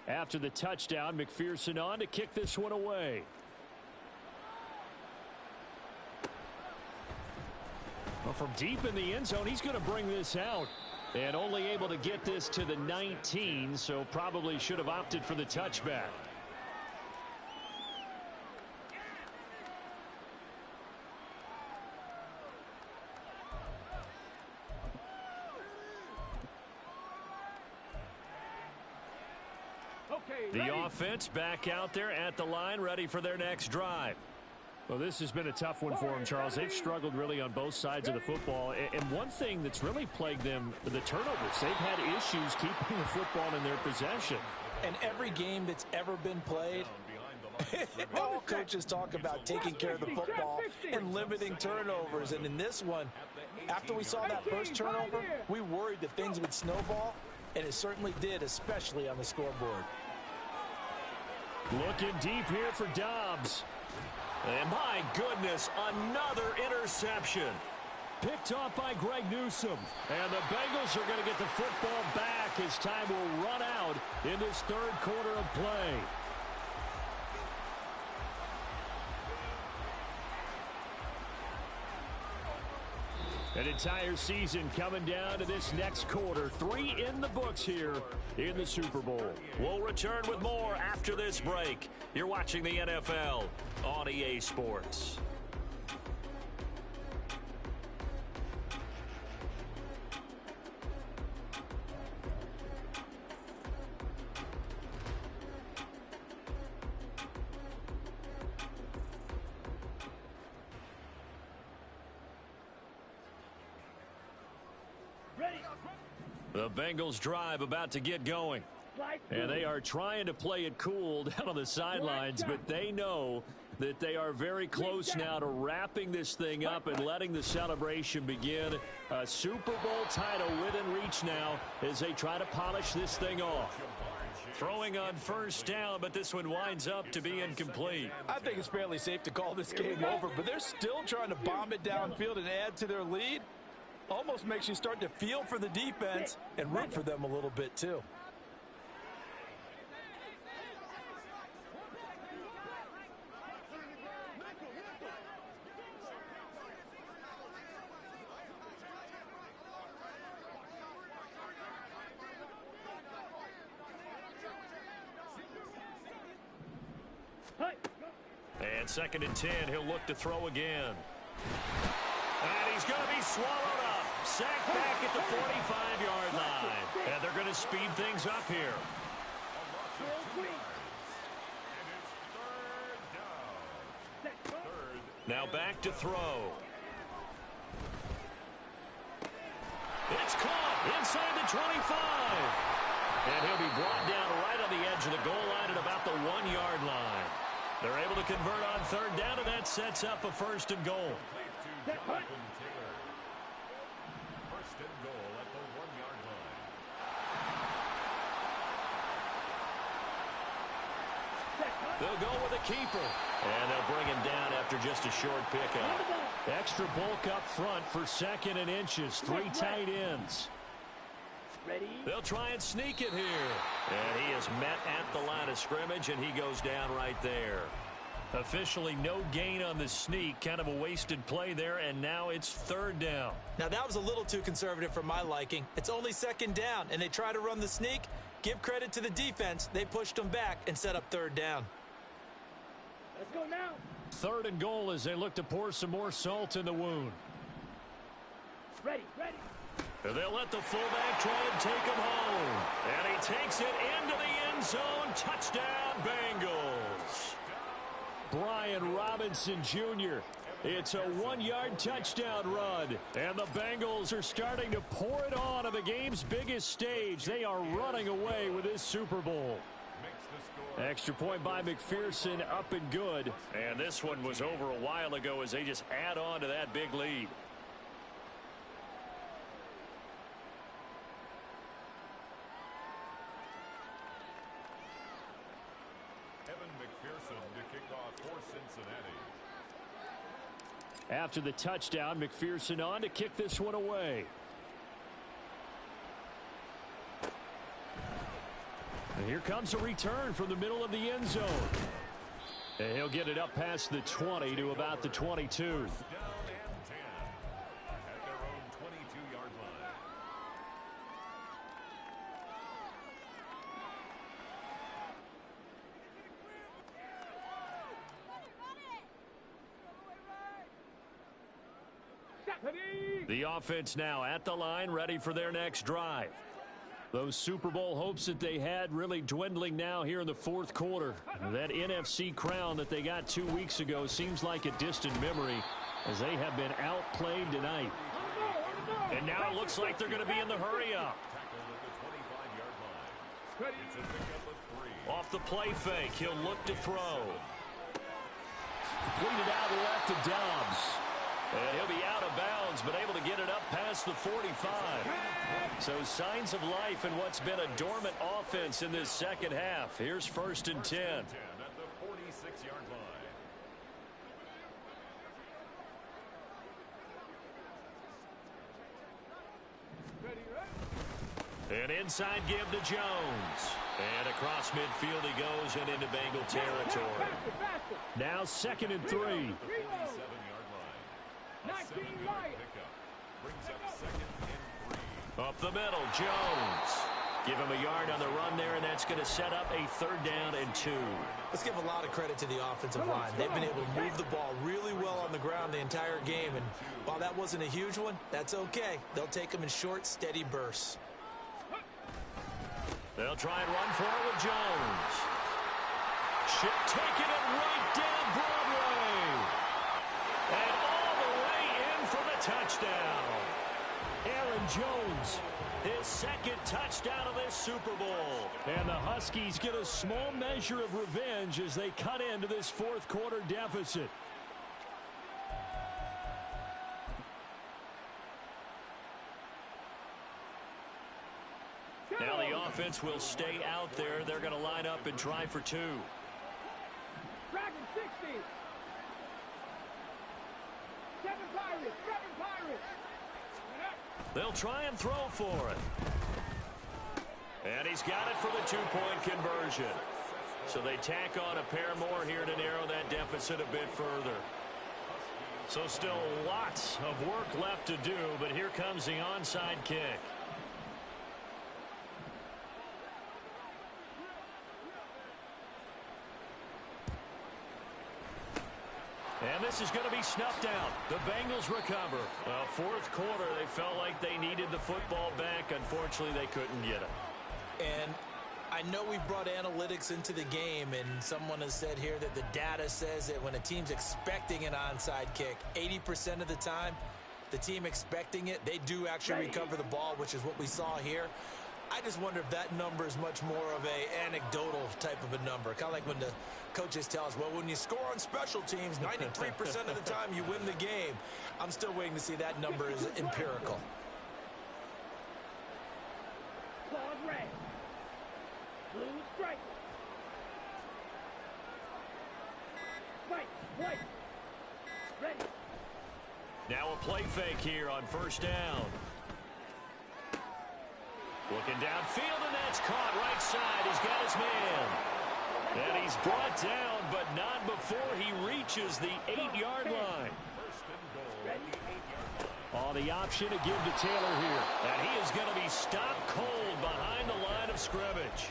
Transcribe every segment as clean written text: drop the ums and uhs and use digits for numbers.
After the touchdown, McPherson on to kick this one away. Well, from deep in the end zone, he's going to bring this out. And only able to get this to the 19, so probably should have opted for the touchback. The offense back out there at the line, ready for their next drive. Well, this has been a tough one for them, Charles. They've struggled really on both sides of the football. And one thing that's really plagued them, the turnovers. They've had issues keeping the football in their possession. And every game that's ever been played, all coaches talk about taking care of the football and limiting turnovers. And in this one, after we saw that first turnover, we worried that things would snowball, and it certainly did, especially on the scoreboard. Looking deep here for Dobbs. And my goodness, another interception. Picked off by Greg Newsome. And the Bengals are going to get the football back as time will run out in this third quarter of play. An entire season coming down to this next quarter. 3 in the books here in the Super Bowl. We'll return with more after this break. You're watching the NFL on EA Sports. The Bengals drive about to get going. And they are trying to play it cool down on the sidelines, but they know that they are very close now to wrapping this thing up and letting the celebration begin. A Super Bowl title within reach now as they try to polish this thing off. Throwing on first down, but this one winds up to be incomplete. I think it's fairly safe to call this game over, but they're still trying to bomb it downfield and add to their lead. Almost makes you start to feel for the defense and root for them a little bit too. And 2nd and 10, he'll look to throw again. And he's going to be swallowed up. Sacked back at the 45-yard line. And they're going to speed things up here. Now back to throw. It's caught inside the 25. And he'll be brought down right on the edge of the goal line at about the 1-yard line. They're able to convert on 3rd down, and that sets up a 1st and goal. They'll go with a keeper. And they'll bring him down after just a short pickup. Extra bulk up front for 2nd and inches. 3 tight ends. They'll try and sneak it here. And he is met at the line of scrimmage, and he goes down right there. Officially no gain on the sneak. Kind of a wasted play there, and now it's 3rd down. Now that was a little too conservative for my liking. It's only 2nd down, and they try to run the sneak. Give credit to the defense. They pushed them back and set up 3rd down. Let's go now. 3rd and goal as they look to pour some more salt in the wound. Ready. They'll let the fullback try and take him home. And he takes it into the end zone. Touchdown, Bengals. Brian Robinson Jr. It's a 1-yard touchdown run. And the Bengals are starting to pour it on the game's biggest stage. They are running away with this Super Bowl. Extra point by McPherson, up and good. And this one was over a while ago as they just add on to that big lead. McPherson to kick off for Cincinnati. After the touchdown, McPherson on to kick this one away. And here comes a return from the middle of the end zone. And he'll get it up past the 20 to about the 22. Down and 10 at their own 22-yard line. The offense now at the line, ready for their next drive. Those Super Bowl hopes that they had really dwindling now here in the fourth quarter. That NFC crown that they got 2 weeks ago seems like a distant memory as they have been outplayed tonight. And now it looks like they're going to be in the hurry-up. Off the play fake, he'll look to throw. Completed out left to Dobbs. And he'll be out of bounds, but able to get it up past the 45. So signs of life in what's been a dormant offense in this second half. Here's 1st and 10. At the 46-yard line. An inside give to Jones. And across midfield he goes and into Bengal territory. Now 2nd and 3. 37-yard line. A 7-yard pickup. Brings up 2nd and 3. Up the middle, Jones. Give him a yard on the run there, and that's going to set up a 3rd down and 2. Let's give a lot of credit to the offensive line. They've been able to move the ball really well on the ground the entire game, and while that wasn't a huge one, that's okay. They'll take them in short, steady bursts. They'll try and run for it with Jones. Chip taking it right down Broadway. And all the way in for the touchdown. Aaron Jones, his 2nd touchdown of this Super Bowl. And the Huskies get a small measure of revenge as they cut into this fourth quarter deficit. Now the offense will stay out there. They're going to line up and try for 2. Dragon 60. 7 Pirates. 7 Pirates. They'll try and throw for it. And he's got it for the 2-point conversion. So they tack on a pair more here to narrow that deficit a bit further. So still lots of work left to do, but here comes the onside kick. And this is going to be snuffed out. The Bengals recover. Fourth quarter, they felt like they needed the football back. Unfortunately, they couldn't get it. And I know we've brought analytics into the game, and someone has said here that the data says that when a team's expecting an onside kick, 80% of the time, the team expecting it, they do actually recover the ball, which is what we saw here. I just wonder if that number is much more of a anecdotal type of a number. Kind of like when the coaches tell us, well, when you score on special teams, 93% of the time you win the game. I'm still waiting to see that number is empirical. Claws red. Blue strike. White. White. Ready. Now a play fake here on 1st down. Looking downfield, and that's caught right side. He's got his man. And he's brought down, but not before he reaches the 8-yard line. Oh, the option to give to Taylor here. And he is going to be stopped cold behind the line of scrimmage.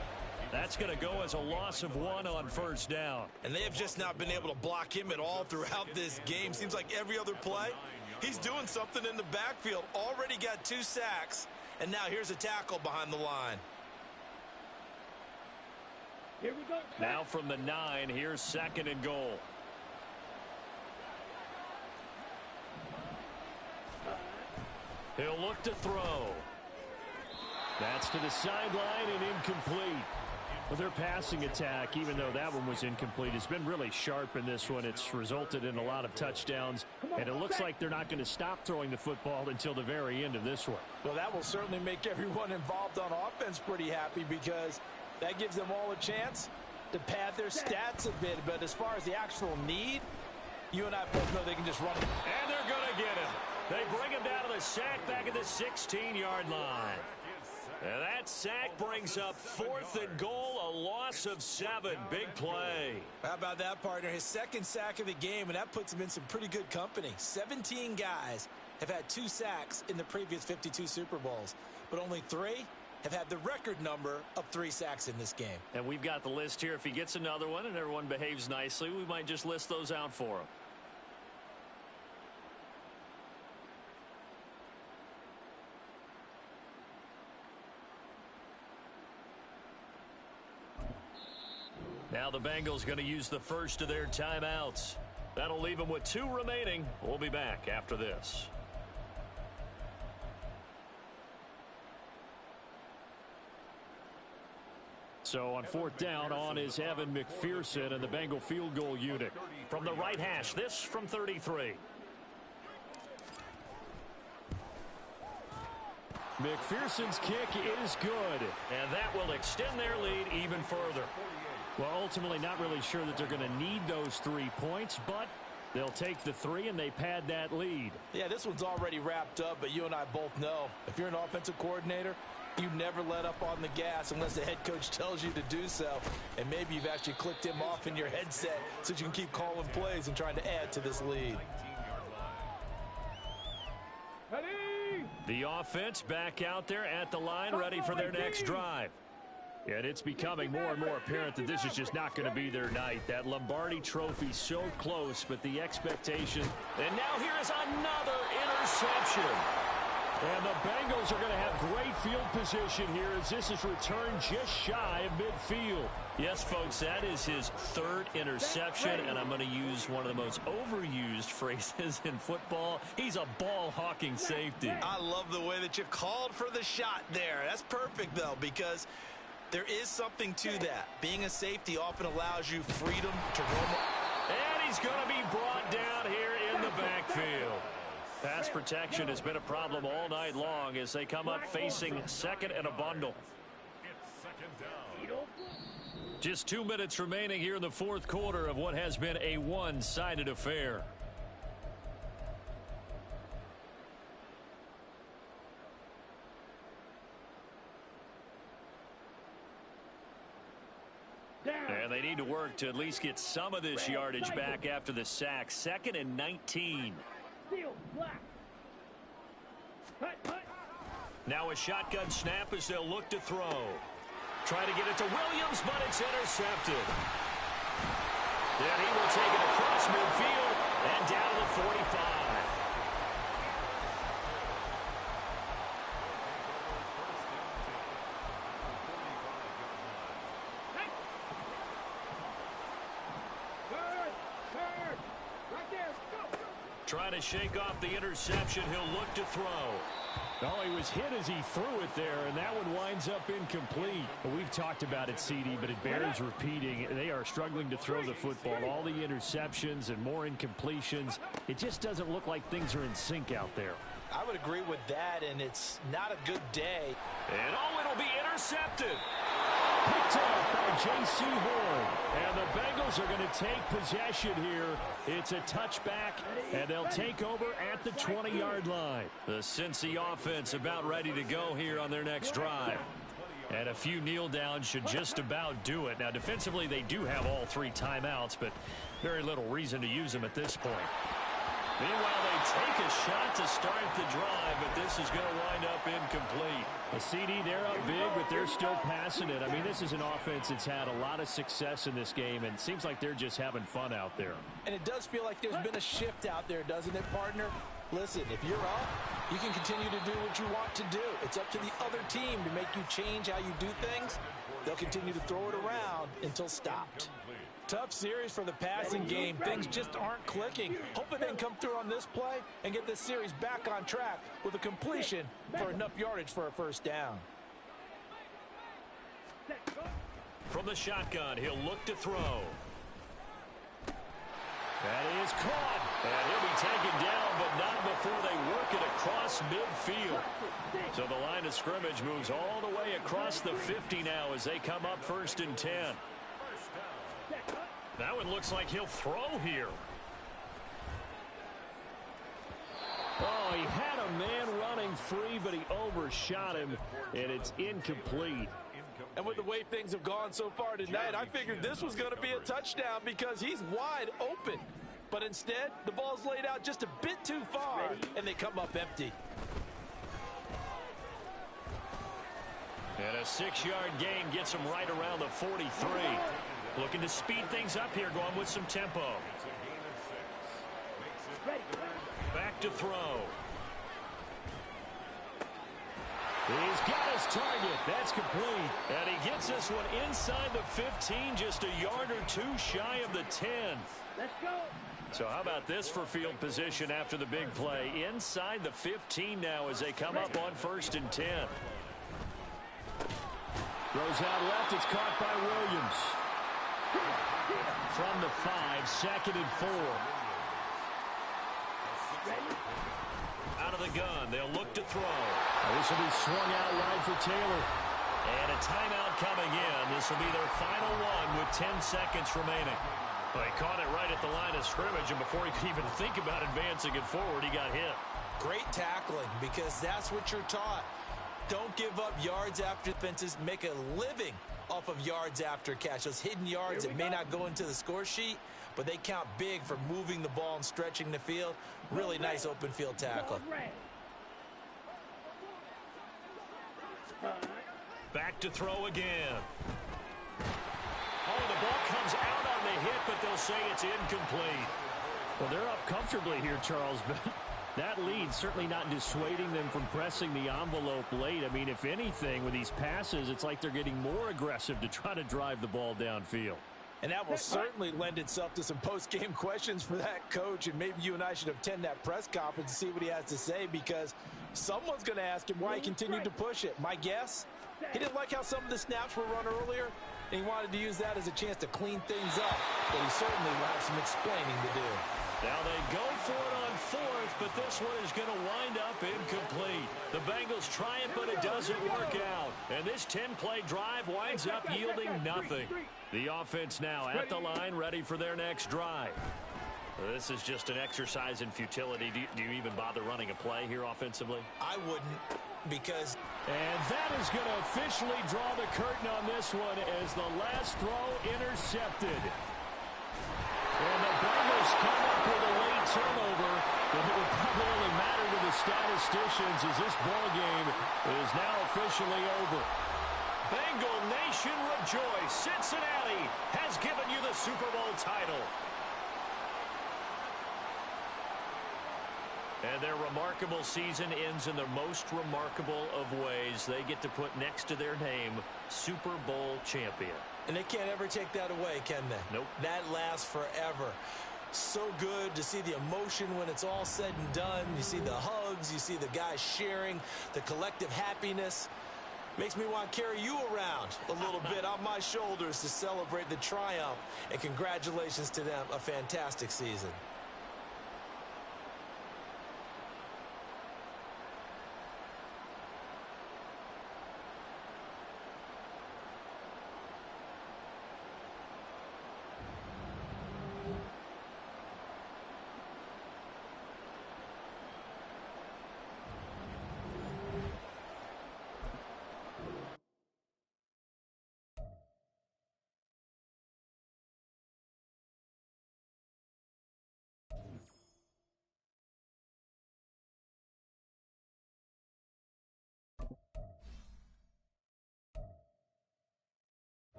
That's going to go as a loss of 1 on 1st down. And they have just not been able to block him at all throughout this game. Seems like every other play, he's doing something in the backfield. Already got 2 sacks. And now here's a tackle behind the line. Here we go. Now from the 9, here's 2nd and goal. He'll look to throw. That's to the sideline and incomplete. Well, their passing attack, even though that one was incomplete, has been really sharp in this one. It's resulted in a lot of touchdowns, and it looks like they're not going to stop throwing the football until the very end of this one. Well, that will certainly make everyone involved on offense pretty happy because that gives them all a chance to pad their stats a bit. But as far as the actual need, you and I both know they can just run. And they're going to get him. They bring him down to the sack back at the 16-yard line. And that sack brings up 4th and goal, a loss of 7. Big play. How about that, partner? His second sack of the game, and that puts him in some pretty good company. 17 guys have had 2 sacks in the previous 52 Super Bowls, but only 3 have had the record number of 3 sacks in this game. And we've got the list here. If he gets another one and everyone behaves nicely, we might just list those out for him. Now the Bengals going to use the first of their timeouts. That'll leave them with 2 remaining. We'll be back after this. So on 4th down, on is Evan McPherson and the Bengal field goal unit. From the right hash, this from 33. McPherson's kick is good. And that will extend their lead even further. Well, ultimately not really sure that they're going to need those 3 points, but they'll take the 3 and they pad that lead. Yeah, this one's already wrapped up, but you and I both know if you're an offensive coordinator, you never let up on the gas unless the head coach tells you to do so. And maybe you've actually clicked him off in your headset so you can keep calling plays and trying to add to this lead. The offense back out there at the line, ready for their next drive. And it's becoming more and more apparent that this is just not going to be their night. That Lombardi trophy so close, but the expectation. And now here is another interception. And the Bengals are going to have great field position here as this is returned just shy of midfield. Yes, folks, that is his 3rd interception, and I'm going to use one of the most overused phrases in football. He's a ball-hawking safety. I love the way that you called for the shot there. That's perfect, though, because there is something to that. Being a safety often allows you freedom to roam. And he's going to be brought down here in the backfield. Pass protection has been a problem all night long as they come up facing 2nd and a bundle. Just 2 minutes remaining here in the 4th quarter of what has been a one-sided affair. And they need to work to at least get some of this yardage back after the sack. 2nd and 19. Now a shotgun snap as they'll look to throw. Try to get it to Williams, but it's intercepted. Then he will take it across midfield and down to the 45. Trying to shake off the interception. He'll look to throw. Oh, he was hit as he threw it there, and that one winds up incomplete. We've talked about it, CD, but it bears repeating. They are struggling to throw the football. All the interceptions and more incompletions. It just doesn't look like things are in sync out there. I would agree with that, and it's not a good day. And oh, it'll be intercepted. Picked up by J.C. Horn. And the Bengals are going to take possession here. It's a touchback, and they'll take over at the 20-yard line. The Cincy offense about ready to go here on their next drive. And a few kneel downs should just about do it. Now, defensively, they do have all 3 timeouts, but very little reason to use them at this point. Meanwhile, they take a shot to start the drive, but this is going to wind up incomplete. The CD, they're up big, but they're still passing it. I mean, this is an offense that's had a lot of success in this game, and it seems like they're just having fun out there. And it does feel like there's been a shift out there, doesn't it, partner? Listen, if you're up, you can continue to do what you want to do. It's up to the other team to make you change how you do things. They'll continue to throw it around until stopped. Tough series for the passing game. Things just aren't clicking. Hoping they can come through on this play and get this series back on track with a completion for enough yardage for a first down. From the shotgun, he'll look to throw. That is caught. And he'll be taken down, but not before they work it across midfield. So the line of scrimmage moves all the way across the 50 now as they come up 1st and 10. That one looks like he'll throw here. Oh, he had a man running free, but he overshot him, and it's incomplete. And with the way things have gone so far tonight, I figured this was going to be a touchdown because he's wide open. But instead, the ball's laid out just a bit too far, and they come up empty. And a 6-yard gain gets him right around the 43. Looking to speed things up here, going with some tempo. Back to throw. He's got his target. That's complete. And he gets this one inside the 15, just a yard or two shy of the 10. Let's go. So how about this for field position after the big play? Inside the 15 now as they come up on 1st and 10. Throws out left. It's caught by Williams. From the 5, 2nd and 4. Out of the gun. They'll look to throw. This will be swung out wide for Taylor. And a timeout coming in. This will be their final one with 10 seconds remaining. Well, he caught it right at the line of scrimmage, and before he could even think about advancing it forward, he got hit. Great tackling, because that's what you're taught. Don't give up yards after defenses. Make a living off of yards after catch. Those hidden yards that may not go into the score sheet, but they count big for moving the ball and stretching the field. Really nice open field tackle. Back to throw again. Oh, the ball comes out on the hit, but they'll say it's incomplete. Well, they're up comfortably here, Charles, but that lead certainly not dissuading them from pressing the envelope late. I mean, if anything, with these passes, it's like they're getting more aggressive to try to drive the ball downfield. And that will certainly lend itself to some post-game questions for that coach, and maybe you and I should attend that press conference and see what he has to say, because someone's going to ask him why he continued to push it. My guess, he didn't like how some of the snaps were run earlier, and he wanted to use that as a chance to clean things up, but he certainly will have some explaining to do. Now they go for it on 4th, but this one is going to wind up incomplete. The Bengals try it, but it doesn't work out. And this 10-play drive winds up yielding nothing. The offense now at the line, ready for their next drive. This is just an exercise in futility. Do you even bother running a play here offensively? I wouldn't, because... And that is going to officially draw the curtain on this one as the last throw intercepted. And the Bengals come up with a late turnover, but it would probably only matter to the statisticians as this ball game is now officially over. Bengal Nation rejoice. Cincinnati has given you the Super Bowl title. And their remarkable season ends in the most remarkable of ways. They get to put next to their name, Super Bowl champion. And they can't ever take that away, can they? Nope. That lasts forever. So good to see the emotion when it's all said and done. You see the hugs. You see the guys sharing, the collective happiness. Makes me want to carry you around a little bit on my shoulders to celebrate the triumph. And congratulations to them. A fantastic season.